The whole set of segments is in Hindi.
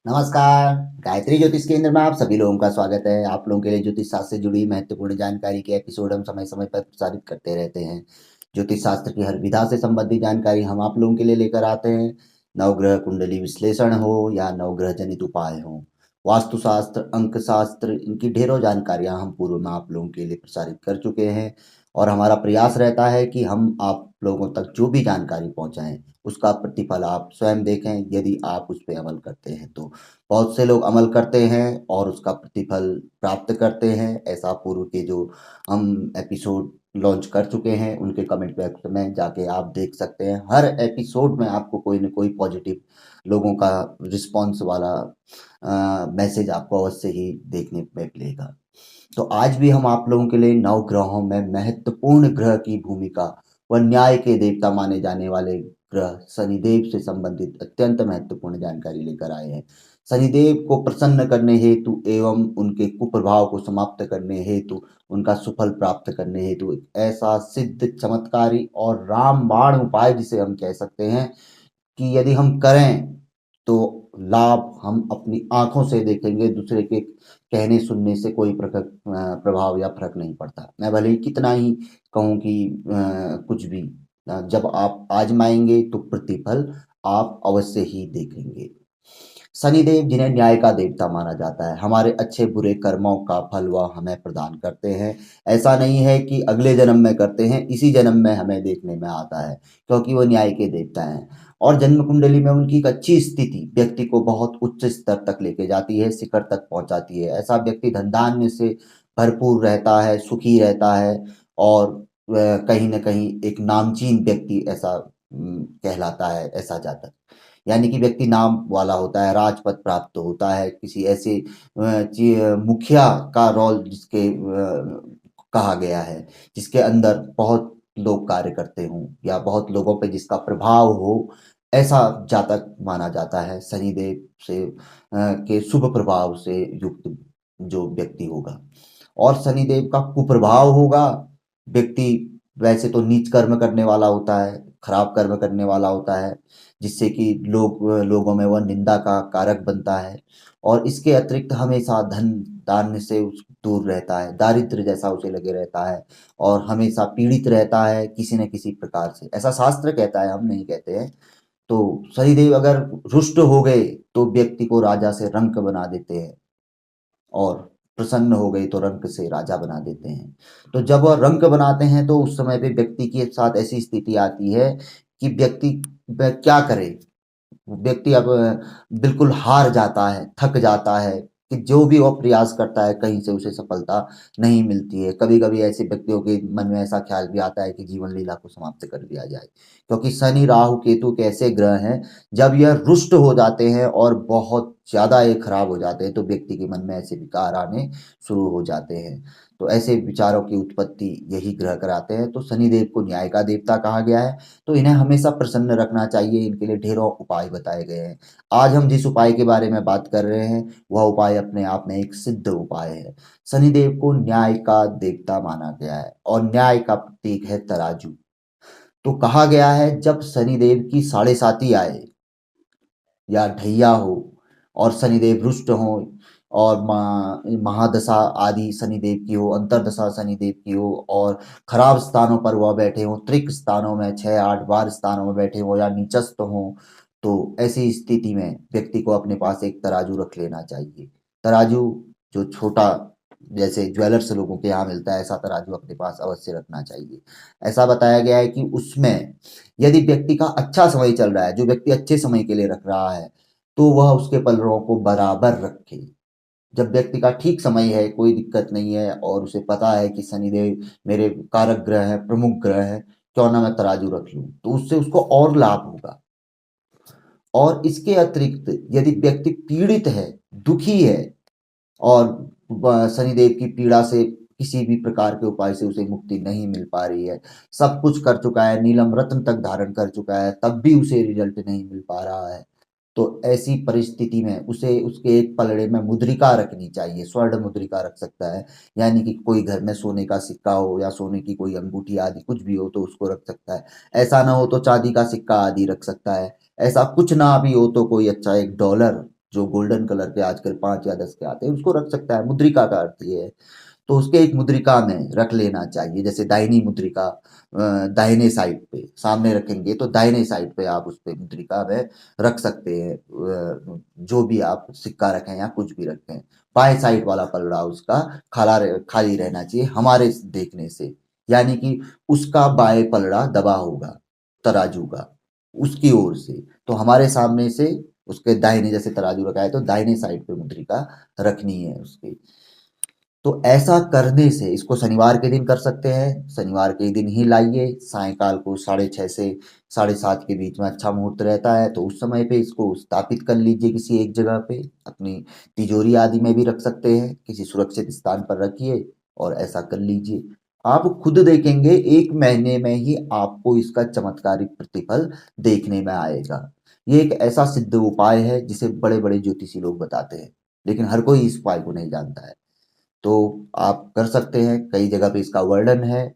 नमस्कार। गायत्री ज्योतिष केंद्र में आप सभी लोगों का स्वागत है। आप लोगों के लिए ज्योतिष शास्त्र से जुड़ी महत्वपूर्ण जानकारी के एपिसोड हम समय समय पर प्रसारित करते रहते हैं। ज्योतिष शास्त्र की हर विधा से संबंधित जानकारी हम आप लोगों के लिए लेकर आते हैं। नवग्रह कुंडली विश्लेषण हो या नवग्रह जनित उपाय हो, वास्तुशास्त्र, अंक शास्त्र, इनकी ढेरों जानकारियां हम पूर्व में आप लोगों के लिए प्रसारित कर चुके हैं। और हमारा प्रयास रहता है कि हम आप लोगों तक जो भी जानकारी पहुंचाएं उसका प्रतिफल आप स्वयं देखें। यदि आप उस पर अमल करते हैं तो बहुत से लोग अमल करते हैं और उसका प्रतिफल प्राप्त करते हैं। ऐसा पूर्व के जो हम एपिसोड लॉन्च कर चुके हैं उनके कमेंट बॉक्स में जाके आप देख सकते हैं। हर एपिसोड में आपको कोई ना कोई पॉजिटिव लोगों का रिस्पॉन्स वाला मैसेज आपको अवश्य ही देखने में मिलेगा। तो आज भी हम आप लोगों के लिए नौ ग्रहों में महत्वपूर्ण ग्रह की भूमिका व न्याय के देवता माने जाने वाले ग्रह शनिदेव से संबंधित अत्यंत महत्वपूर्ण जानकारी लेकर आए हैं। शनिदेव को प्रसन्न करने हेतु एवं उनके कुप्रभाव को समाप्त करने हेतु, उनका सुफल प्राप्त करने हेतु एक ऐसा सिद्ध, चमत्कारी और रामबाण उपाय जिसे हम कह सकते हैं कि यदि हम करें तो लाभ हम अपनी आंखों से देखेंगे। दूसरे के कहने सुनने से कोई प्रभाव या फर्क नहीं पड़ता। मैं भले ही कितना ही कहूँ कि कुछ भी, जब आप आजमाएंगे तो प्रतिफल आप अवश्य ही देखेंगे। शनिदेव जिन्हें न्याय का देवता माना जाता है, हमारे अच्छे बुरे कर्मों का फल वह हमें प्रदान करते हैं। ऐसा नहीं है कि अगले जन्म में करते हैं, इसी जन्म में हमें देखने में आता है, क्योंकि वो न्याय के देवता हैं। और जन्म कुंडली में उनकी एक अच्छी स्थिति व्यक्ति को बहुत उच्च स्तर तक लेके जाती है, शिखर तक पहुंचाती है। ऐसा व्यक्ति धन धान्य से भरपूर रहता है, सुखी रहता है और कहीं ना कहीं एक नामचीन व्यक्ति ऐसा कहलाता है ऐसा जातक। यानी कि व्यक्ति नाम वाला होता है, राजपद प्राप्त होता है, किसी ऐसे मुखिया का रोल जिसके कहा गया है, जिसके अंदर बहुत लोग कार्य करते हों या बहुत लोगों पे जिसका प्रभाव हो, ऐसा जातक माना जाता है शनिदेव से के शुभ प्रभाव से युक्त जो व्यक्ति होगा। और शनिदेव का कुप्रभाव होगा, व्यक्ति वैसे तो नीच कर्म करने वाला होता है, खराब कर्म करने वाला होता है, जिससे कि लोगों में वह निंदा का कारक बनता है। और इसके अतिरिक्त हमेशा धन दान्य से दूर रहता है, दारिद्र्य जैसा उसे लगे रहता है और हमेशा पीड़ित रहता है किसी न किसी प्रकार से। ऐसा शास्त्र कहता है, हम नहीं कहते हैं। तो शनिदेव अगर रुष्ट हो गए तो व्यक्ति को राजा से रंक बना देते हैं और प्रसन्न हो गए तो रंक से राजा बना देते हैं। तो जब वह रंक बनाते हैं तो उस समय पे व्यक्ति के साथ ऐसी स्थिति आती है कि व्यक्ति वह क्या करे। व्यक्ति अब बिल्कुल हार जाता है, थक जाता है कि जो भी वो प्रयास करता है कहीं से उसे सफलता नहीं मिलती है। कभी-कभी ऐसे व्यक्तियों के मन में ऐसा ख्याल भी आता है कि जीवन लीला को समाप्त कर दिया जाए। क्योंकि शनि, राहु, केतु के ऐसे ग्रह हैं, जब यह रुष्ट हो जाते हैं और बहुत ज़्यादा ये खराब हो जाते हैं तो व्यक्ति के मन में ऐसे विकार आने शुरू हो जाते हैं। तो ऐसे विचारों की उत्पत्ति यही ग्रह कराते हैं। तो शनिदेव को न्याय का देवता कहा गया है। तो इन्हें हमेशा प्रसन्न रखना चाहिए। इनके लिए ढेरों उपाय बताए गए हैं। आज हम जिस उपाय के बारे में बात कर रहे हैं वह उपाय अपने आप में एक सिद्ध उपाय है। शनिदेव को न्याय का देवता माना गया है और न्याय का प्रतीक है तराजू। तो कहा गया है जब शनिदेव की साढ़े साती आए या ढैया हो और शनिदेव रुष्ट हो और महादशा आदि शनिदेव की हो, अंतरदशा शनिदेव की हो और खराब स्थानों पर वह बैठे हों, त्रिक स्थानों में 6-8 बार स्थानों में बैठे हों या नीचस्थ हों, तो ऐसी स्थिति में व्यक्ति को अपने पास एक तराजू रख लेना चाहिए। तराजू जो छोटा, जैसे ज्वेलर्स लोगों के यहाँ मिलता है, ऐसा तराजू अपने पास अवश्य रखना चाहिए। ऐसा बताया गया है कि उसमें यदि व्यक्ति का अच्छा समय चल रहा है, जो व्यक्ति अच्छे समय के लिए रख रहा है, तो वह उसके पलड़ों को बराबर रखे। जब व्यक्ति का ठीक समय है, कोई दिक्कत नहीं है और उसे पता है कि शनिदेव मेरे कारक ग्रह है, प्रमुख ग्रह है, क्यों ना मैं तराजू रख लूं, तो उससे उसको और लाभ होगा। और इसके अतिरिक्त यदि व्यक्ति पीड़ित है, दुखी है और शनिदेव की पीड़ा से किसी भी प्रकार के उपाय से उसे मुक्ति नहीं मिल पा रही है, सब कुछ कर चुका है, नीलम रत्न तक धारण कर चुका है, तब भी उसे रिजल्ट नहीं मिल पा रहा है, तो ऐसी परिस्थिति में उसे उसके एक पलड़े में मुद्रिका रखनी चाहिए। स्वर्ण मुद्रिका रख सकता है, यानी कि कोई घर में सोने का सिक्का हो या सोने की कोई अंगूठी आदि कुछ भी हो तो उसको रख सकता है। ऐसा ना हो तो चांदी का सिक्का आदि रख सकता है। ऐसा कुछ ना भी हो तो कोई अच्छा एक डॉलर जो गोल्डन कलर के आजकल 5 या 10 के आते हैं, उसको रख सकता है। मुद्रिका का अर्थ ये है। तो उसके एक मुद्रिका में रख लेना चाहिए। जैसे दाहिनी मुद्रिका दाहिने साइड पे सामने रखेंगे, तो दाहिने साइड पे आप उस पे मुद्रिका में रख सकते हैं। जो भी आप सिक्का रखें या कुछ भी रखें, बाएं साइड वाला पलड़ा उसका खाली रहना चाहिए हमारे देखने से। यानी कि उसका बाएं पलड़ा दबा होगा तराजू का, उसकी ओर से। तो हमारे सामने से उसके दाहिने, जैसे तराजू रखा है तो दाहिने साइड पे मुद्रिका रखनी है उसकी। तो ऐसा करने से, इसको शनिवार के दिन कर सकते हैं। शनिवार के दिन ही लाइए, सायकाल को 6:30 से 7:30 के बीच में अच्छा मुहूर्त रहता है। तो उस समय पे इसको स्थापित कर लीजिए किसी एक जगह पे, अपनी तिजोरी आदि में भी रख सकते हैं, किसी सुरक्षित स्थान पर रखिए और ऐसा कर लीजिए। आप खुद देखेंगे 1 महीने में ही आपको इसका चमत्कारिक प्रतिफल देखने में आएगा। ये एक ऐसा सिद्ध उपाय है जिसे बड़े बड़े ज्योतिषी लोग बताते हैं, लेकिन हर कोई इस उपाय को नहीं जानता है। तो आप कर सकते हैं, कई जगह पे इसका वर्णन है।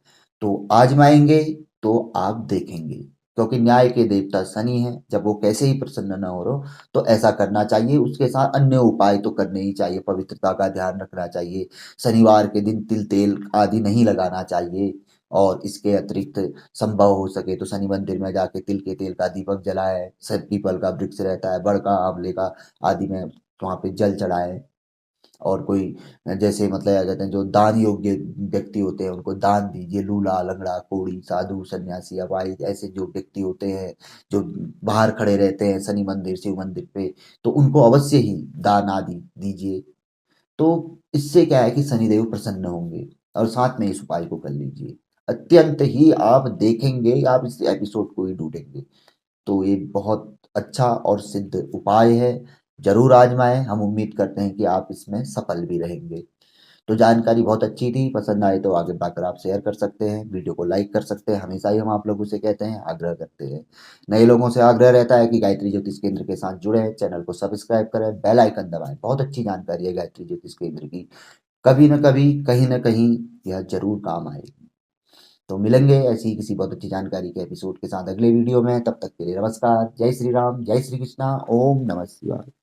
तो आजमाएंगे तो आप देखेंगे, क्योंकि न्याय के देवता शनि हैं, जब वो कैसे ही प्रसन्न न हो रहो तो ऐसा करना चाहिए। उसके साथ अन्य उपाय तो करने ही चाहिए, पवित्रता का ध्यान रखना चाहिए, शनिवार के दिन तिल तेल आदि नहीं लगाना चाहिए। और इसके अतिरिक्त संभव हो सके तो शनि मंदिर में जाके तिल के तेल का दीपक जलाए, पीपल का वृक्ष रहता है, बड़ का, आंवले का आदि में वहाँ पे जल चढ़ाए। और कोई जैसे मतलब क्या कहते हैं, जो दान योग्य व्यक्ति होते हैं उनको दान दीजिए। लूला लंगड़ा कोढ़ी साधु सन्यासी अपाहिज ऐसे जो व्यक्ति होते हैं, जो बाहर खड़े रहते हैं शनि मंदिर शिव मंदिर पे, तो उनको अवश्य ही दान आदि दीजिए। तो इससे क्या है कि शनिदेव प्रसन्न होंगे। और साथ में इस उपाय को कर लीजिए, अत्यंत ही आप देखेंगे, आप इस एपिसोड को ही ढूंढेंगे। तो ये बहुत अच्छा और सिद्ध उपाय है, जरूर आजमाएं। हम उम्मीद करते हैं कि आप इसमें सफल भी रहेंगे। तो जानकारी बहुत अच्छी थी, पसंद आए तो आगे बढ़कर आप शेयर कर सकते हैं, वीडियो को लाइक कर सकते हैं। हमेशा ही हम आप लोगों से कहते हैं, आग्रह करते हैं, नए लोगों से आग्रह रहता है कि गायत्री ज्योतिष केंद्र के साथ जुड़े, चैनल को सब्सक्राइब करें, बेल आइकन दबाएं। बहुत अच्छी जानकारी है गायत्री ज्योतिष केंद्र की, कभी न कभी कहीं न कहीं यह जरूर काम आएगी। तो मिलेंगे ऐसी ही किसी बहुत अच्छी जानकारी के एपिसोड के साथ अगले वीडियो में। तब तक के लिए नमस्कार, जय श्री राम, जय श्री कृष्णा, ओम नमः शिवाय।